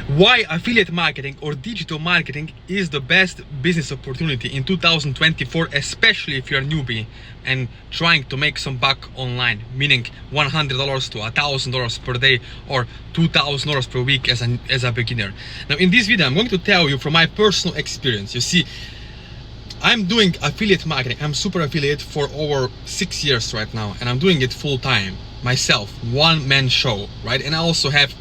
Why affiliate marketing or digital marketing is the best business opportunity in 2024, especially if you're a newbie and trying to make some buck online, meaning $100 to $1,000 per day or $2,000 per week as a beginner. Now in this video I'm going to tell you from my personal experience. You see, I'm doing affiliate marketing. I'm super affiliate for over 6 years right now, and I'm doing it full time myself, one-man show, right? And I also have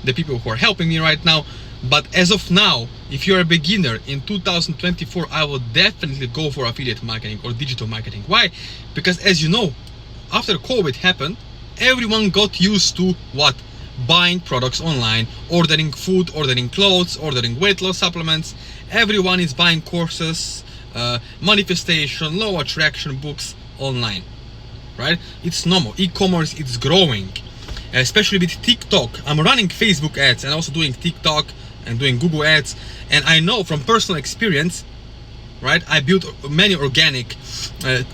the people who are helping me right now. But as of now, if you're a beginner in 2024, I will definitely go for affiliate marketing or digital marketing. Why? Because as you know, after COVID happened, everyone got used to what? Buying products online, ordering food, ordering clothes, ordering weight loss supplements. Everyone is buying courses, manifestation, law attraction books online, right? It's normal. E-commerce, it's growing, especially with TikTok. I'm running Facebook ads and also doing TikTok and doing Google ads. And I know from personal experience, right? I built many organic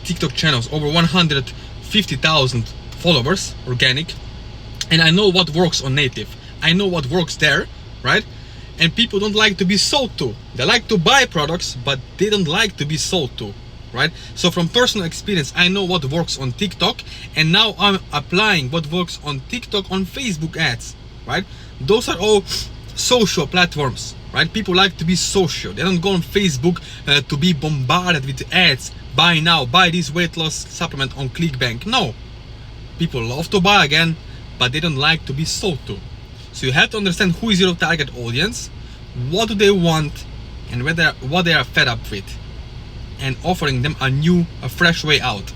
TikTok channels, over 150,000 followers, organic. And I know what works on native. I know what works there, right? And people don't like to be sold to. They like to buy products, but they don't like to be sold to, right? So from personal experience, I know what works on TikTok, and now I'm applying what works on TikTok on Facebook ads, right? Those are all social platforms, right? People like to be social. They don't go on Facebook to be bombarded with ads. Buy now, buy this weight loss supplement on Clickbank. No, people love to buy again, but they don't like to be sold to. So you have to understand who is your target audience, what do they want, and what they are fed up with, and offering them a fresh way out.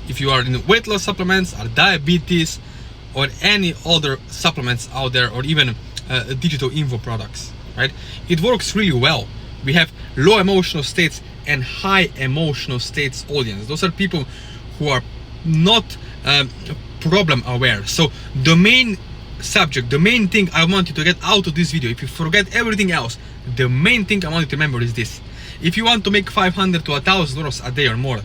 If you are in weight loss supplements or diabetes or any other supplements out there, or even digital info products, right? It works really well. We have low emotional states and high emotional states audience. Those are people who are not problem aware. So the main subject, the main thing I want you to get out of this video, if you forget everything else, the main thing I want you to remember is this. If you want to make $500 to $1,000 a day or more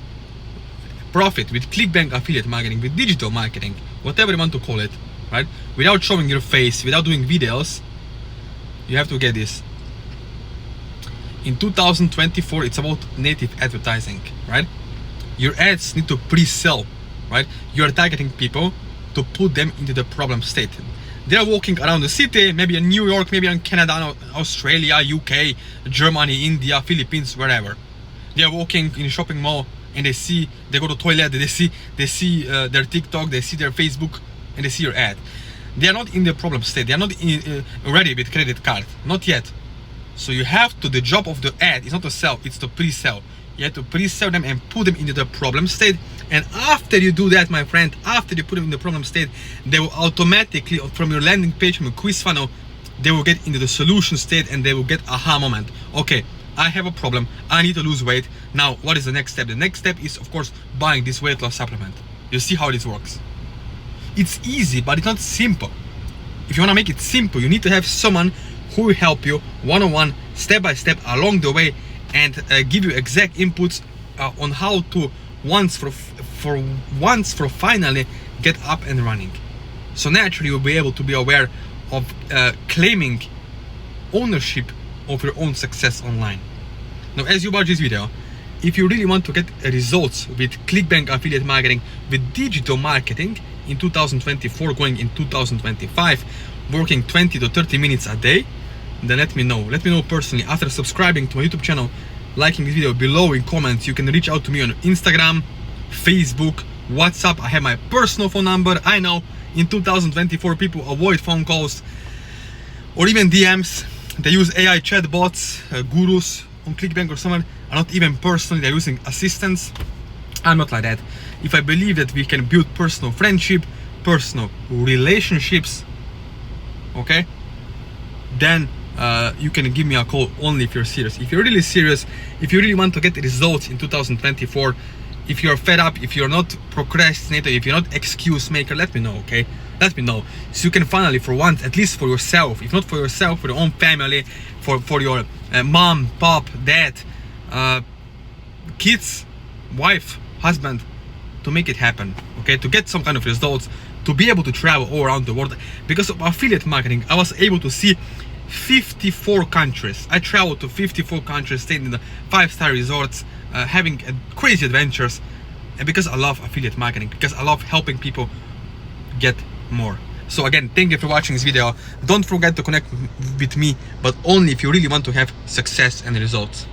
profit with Clickbank affiliate marketing, with digital marketing, whatever you want to call it, right? Without showing your face, without doing videos, you have to get this. In 2024, it's about native advertising, right? Your ads need to pre-sell, right? You are targeting people to put them into the problem state. They're walking around the city, maybe in New York, maybe in Canada, Australia, UK, Germany, India, Philippines, wherever. They're walking in a shopping mall and they go to toilet, they see their TikTok, they see their Facebook, and they see your ad. They are not in the problem state. They are not ready with credit card, not yet. So you have to, the job of the ad is not to sell, it's to pre-sell. You have to pre-sell them and put them into the problem state. And after you do that, my friend, after you put them in the problem state, they will automatically, from your landing page, from your quiz funnel, they will get into the solution state and they will get aha moment. Okay, I have a problem, I need to lose weight. Now, what is the next step? The next step is, of course, buying this weight loss supplement. You see how this works. It's easy, but it's not simple. If you want to make it simple, you need to have someone who will help you one-on-one, step-by-step along the way, and give you exact inputs on how to once for finally get up and running. So naturally you'll be able to be aware of claiming ownership of your own success online. Now, as you watch this video, if you really want to get results with Clickbank affiliate marketing, with digital marketing in 2024, going in 2025, working 20 to 30 minutes a day, then let me know. Let me know personally after subscribing to my YouTube channel, liking this video below in comments. You can reach out to me on Instagram, Facebook, WhatsApp. I have my personal phone number. I know in 2024 people avoid phone calls or even DMs. They use AI chatbots, gurus on Clickbank or someone, are not even personally, they're using assistants. I'm not like that. If I believe that we can build personal friendship, personal relationships, okay, then you can give me a call only if you're serious. If you're really serious, if you really want to get results in 2024, if you're fed up, if you're not procrastinator, if you're not excuse maker, let me know, okay? Let me know, so you can finally, for once, at least for yourself, if not for yourself, for your own family, for your mom, pop, dad, kids, wife, husband, to make it happen, okay? To get some kind of results, to be able to travel all around the world. Because of affiliate marketing, I was able to see 54 countries. I traveled to 54 countries, stayed in the 5-star resorts, having crazy adventures. And because I love affiliate marketing, because I love helping people get more. So again, thank you for watching this video. Don't forget to connect with me, but only if you really want to have success and results.